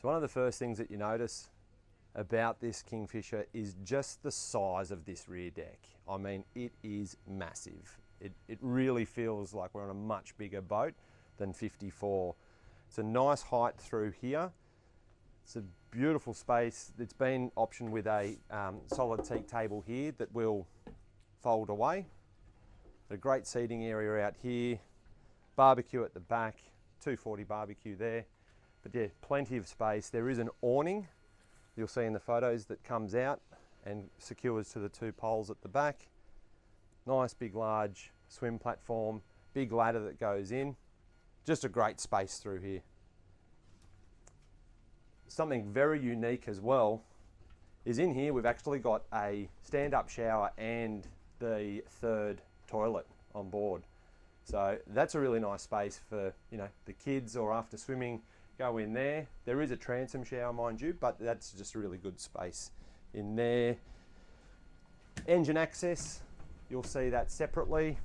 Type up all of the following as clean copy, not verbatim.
So one of the first things that you notice about this Kingfisher is just the size of this rear deck. I mean, it is massive. It really feels like we're on a much bigger boat than 54. It's a nice height through here. It's a beautiful space. It's been optioned with a solid teak table here that will fold away. A great seating area out here. Barbecue at the back, 240 barbecue there. But yeah, plenty of space. There is an awning, you'll see in the photos, that comes out and secures to the two poles at the back. Nice big large swim platform, big ladder that goes in. Just a great space through here. Something very unique as well is in here we've actually got a stand-up shower and the third toilet on board. So that's a really nice space for, you know, the kids, or after swimming, go in there. There is a transom shower, mind you, but that's just a really good space in there. Engine access, you'll see that separately.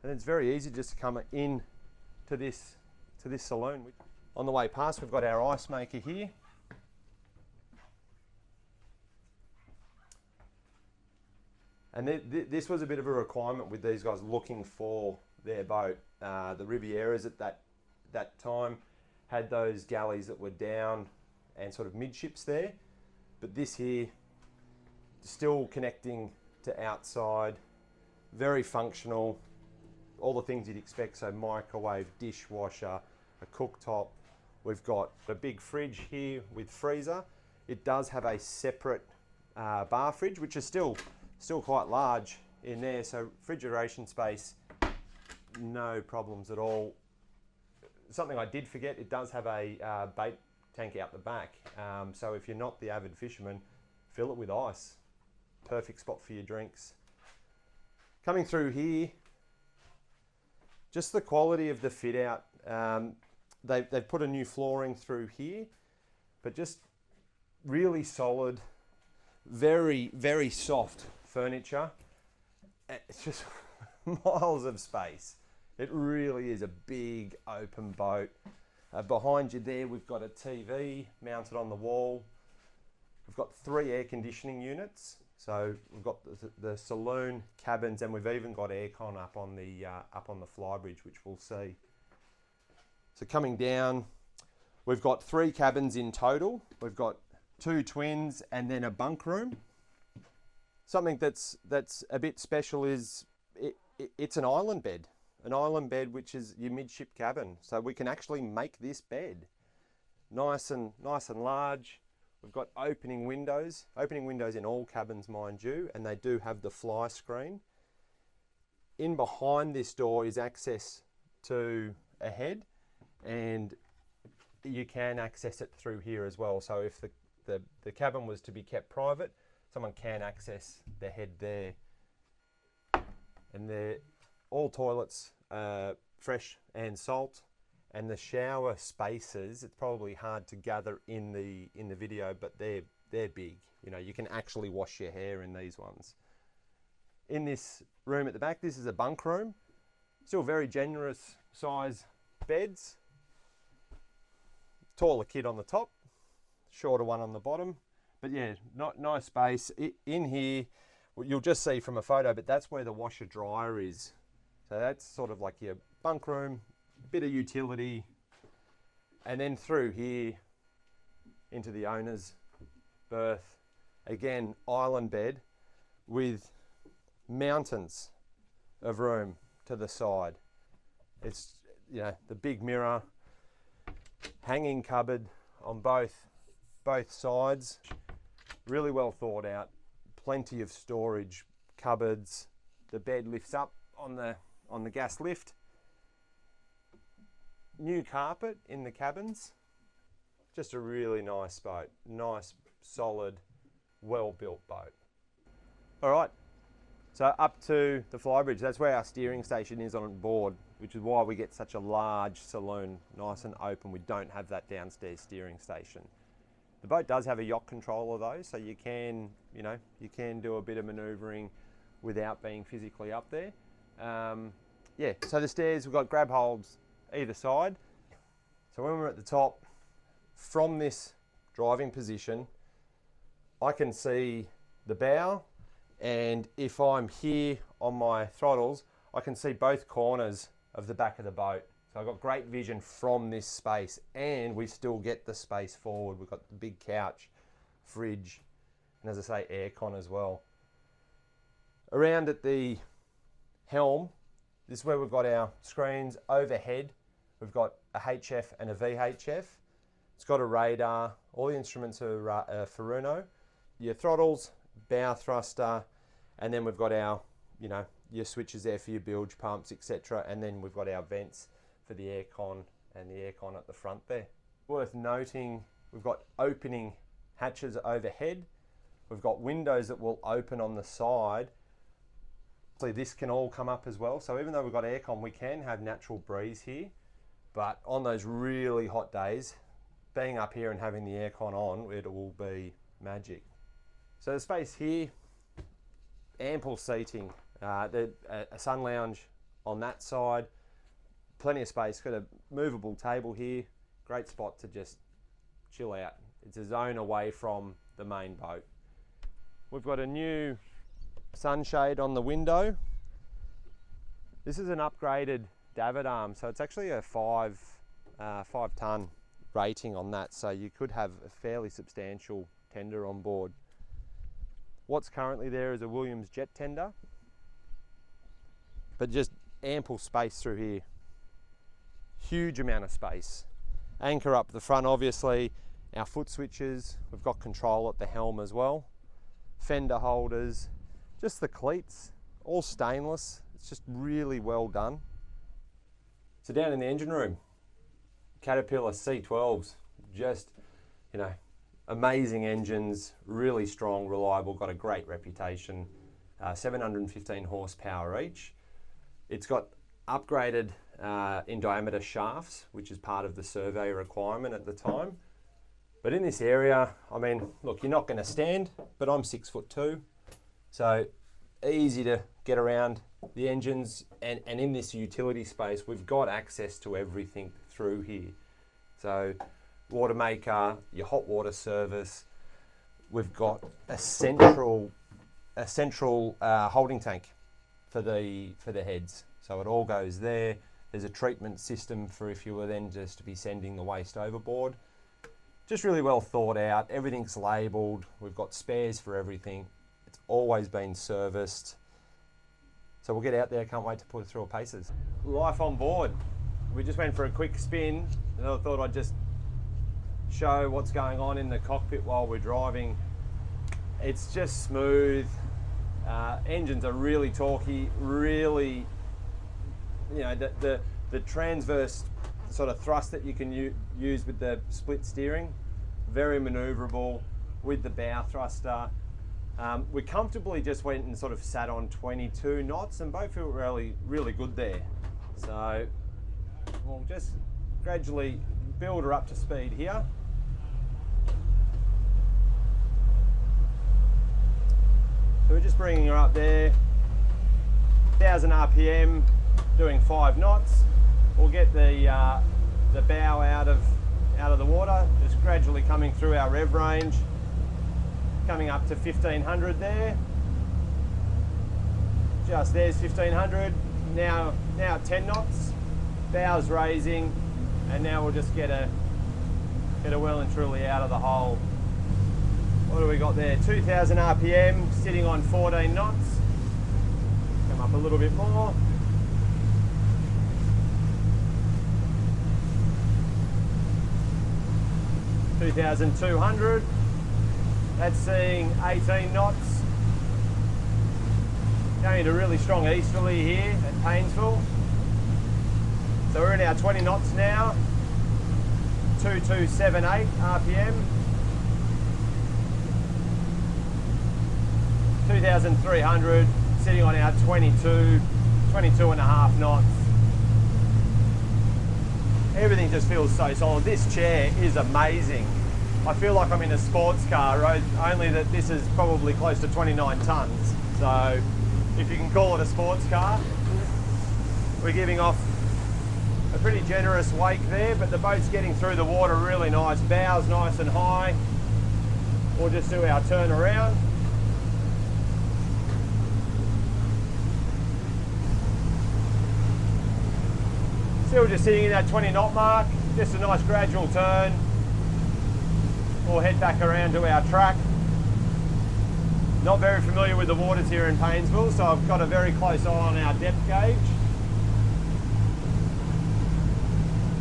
And it's very easy just to come in to this saloon. On the way past, we've got our ice maker here. And this was a bit of a requirement with these guys looking for their boat. The Rivieras at that time had those galleys that were down and sort of midships there. But this here, still connecting to outside, very functional, all the things you'd expect. So microwave, dishwasher, a cooktop. We've got a big fridge here with freezer. It does have a separate bar fridge, which is still quite large in there. So refrigeration space, no problems at all. Something I did forget, it does have a bait tank out the back. So if you're not the avid fisherman, fill it with ice. Perfect spot for your drinks. Coming through here, just the quality of the fit out. They've put a new flooring through here, but just really solid, very, very soft furniture. It's just miles of space. It really is a big open boat. Behind you there, we've got a TV mounted on the wall. We've got 3 air conditioning units. So we've got the saloon, cabins, and we've even got aircon up on the flybridge, which we'll see. So coming down, we've got 3 cabins in total. We've got 2 twins and then a bunk room. Something that's a bit special is it's an island bed. An island bed, which is your midship cabin. So we can actually make this bed nice and large. We've got opening windows in all cabins, mind you, and they do have the fly screen. In behind this door is access to a head, and you can access it through here as well. So if the cabin was to be kept private, someone can access the head there. And all toilets are fresh and salt. And the shower spaces, it's probably hard to gather in the video, but they're big. You know, you can actually wash your hair in these ones. In this room at the back, this is a bunk room. Still very generous size beds. Taller kid on the top, shorter one on the bottom. But yeah, nice space. In here, you'll just see from a photo, but that's where the washer dryer is. So that's sort of like your bunk room, bit of utility, and then through here into the owner's berth. Again, island bed with mountains of room to the side. It's, you know, the big mirror, hanging cupboard on both sides. Really well thought out. Plenty of storage, cupboards. The bed lifts up on the gas lift. New carpet in the cabins. Just a really nice boat. Nice, solid, well-built boat. All right, so up to the flybridge. That's where our steering station is on board, which is why we get such a large saloon, nice and open. We don't have that downstairs steering station. The boat does have a yacht controller though, so you can do a bit of manoeuvring without being physically up there. Yeah, so the stairs, we've got grab holds either side. So when we're at the top, from this driving position, I can see the bow, and if I'm here on my throttles, I can see both corners of the back of the boat. So I've got great vision from this space, and we still get the space forward. We've got the big couch, fridge, and as I say, aircon as well. Around at the helm, this is where we've got our screens. Overhead, we've got a HF and a VHF. It's got a radar. All the instruments are Furuno. Your throttles, bow thruster, and then we've got our, your switches there for your bilge pumps, etc. And then we've got our vents for the aircon and the aircon at the front there. Worth noting, we've got opening hatches overhead. We've got windows that will open on the side. So this can all come up as well. So even though we've got aircon, we can have natural breeze here. But on those really hot days, being up here and having the aircon on, it will be magic. So the space here, ample seating. A sun lounge on that side, plenty of space. Got a movable table here, great spot to just chill out. It's a zone away from the main boat. We've got a new sunshade on the window. This is an upgraded davit arm, so it's actually a 5 ton rating on that, so you could have a fairly substantial tender on board. What's currently there is a Williams jet tender, but just ample space through here. Huge amount of space. Anchor up the front, obviously. Our foot switches, we've got control at the helm as well. Fender holders, just the cleats, all stainless. It's just really well done. So down in the engine room, Caterpillar C12s, just, amazing engines, really strong, reliable, got a great reputation, 715 horsepower each. It's got upgraded in diameter shafts, which is part of the survey requirement at the time. But in this area, look, you're not going to stand, but I'm 6'2", so easy to get around the engines, and in this utility space, we've got access to everything through here. So water maker, your hot water service, we've got a central holding tank for the heads. So it all goes there. There's a treatment system for if you were then just to be sending the waste overboard. Just really well thought out. Everything's labelled. We've got spares for everything. It's always been serviced. So we'll get out there. Can't wait to put it through our paces. Life on board. We just went for a quick spin, and I thought I'd just show what's going on in the cockpit while we're driving. It's just smooth. Engines are really torquey, really, the transverse sort of thrust that you can use with the split steering, very maneuverable with the bow thruster. We comfortably just went and sort of sat on 22 knots, and both feel really, really good there. So we'll just gradually build her up to speed here. So we're just bringing her up there, 1000 RPM, doing 5 knots. We'll get the bow out of the water, just gradually coming through our rev range, coming up to 1500 there. Just there's 1500. Now 10 knots, bow's raising, and now we'll just get her well and truly out of the hole. What do we got there? 2000 RPM, sitting on 14 knots. Come up a little bit more. $2,200. That's seeing 18 knots. Going into really strong easterly here at Paynesville. So we're in our 20 knots now. 2278 RPM. 2,300, sitting on our 22 and a half knots. Everything just feels so solid. This chair is amazing. I feel like I'm in a sports car, only that this is probably close to 29 tons. So if you can call it a sports car, we're giving off A pretty generous wake there, but the boat's getting through the water really nice. Bows nice and high. We'll just do our turn around. Still just sitting in that 20 knot mark. Just a nice gradual turn. We'll head back around to our track. Not very familiar with the waters here in Paynesville, so I've got a very close eye on our depth gauge.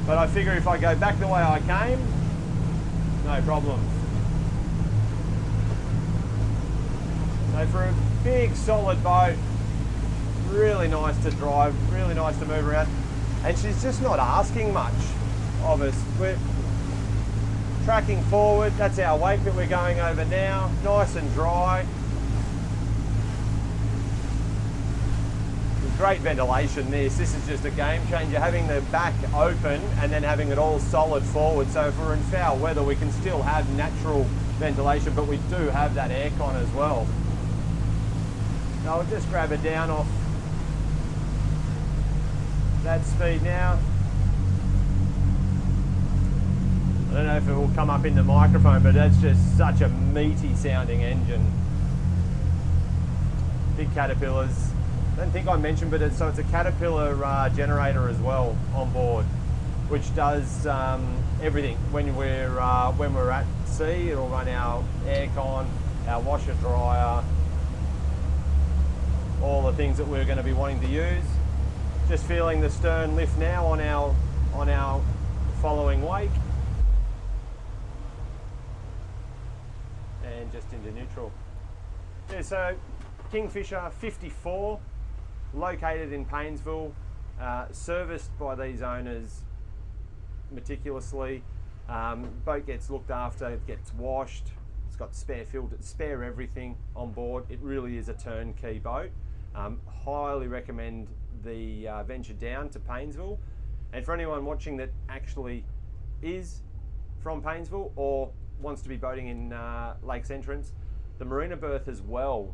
But I figure if I go back the way I came, no problem. So for a big solid boat, really nice to drive, really nice to move around. And she's just not asking much of us. We're tracking forward, that's our wake that we're going over now, nice and dry. Great ventilation this is just a game changer, having the back open and then having it all solid forward. So if we're in foul weather we can still have natural ventilation, but we do have that aircon as well. So I'll just grab it down off that speed now. I don't know if it will come up in the microphone, but that's just such a meaty sounding engine. Big Caterpillars. I don't think I mentioned, but it's a Caterpillar generator as well on board, which does everything. When we're at sea, it'll run our aircon, our washer dryer, all the things that we're going to be wanting to use. Just feeling the stern lift now on our following wake, and just into neutral. Yeah, so Kingfisher 54. Located in Paynesville, serviced by these owners meticulously. Boat gets looked after, it gets washed, it's got spare filters, spare everything on board. It really is a turnkey boat. Highly recommend the venture down to Paynesville. And for anyone watching that actually is from Paynesville or wants to be boating in Lakes Entrance, the Marina berth as well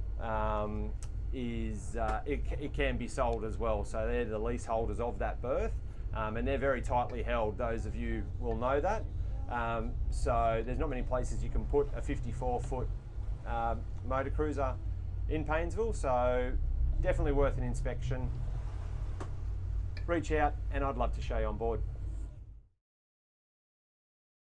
it can be sold as well. So they're the leaseholders of that berth, and they're very tightly held. Those of you will know that. So there's not many places you can put a 54-foot motor cruiser in Paynesville, so definitely worth an inspection. Reach out and I'd love to show you on board.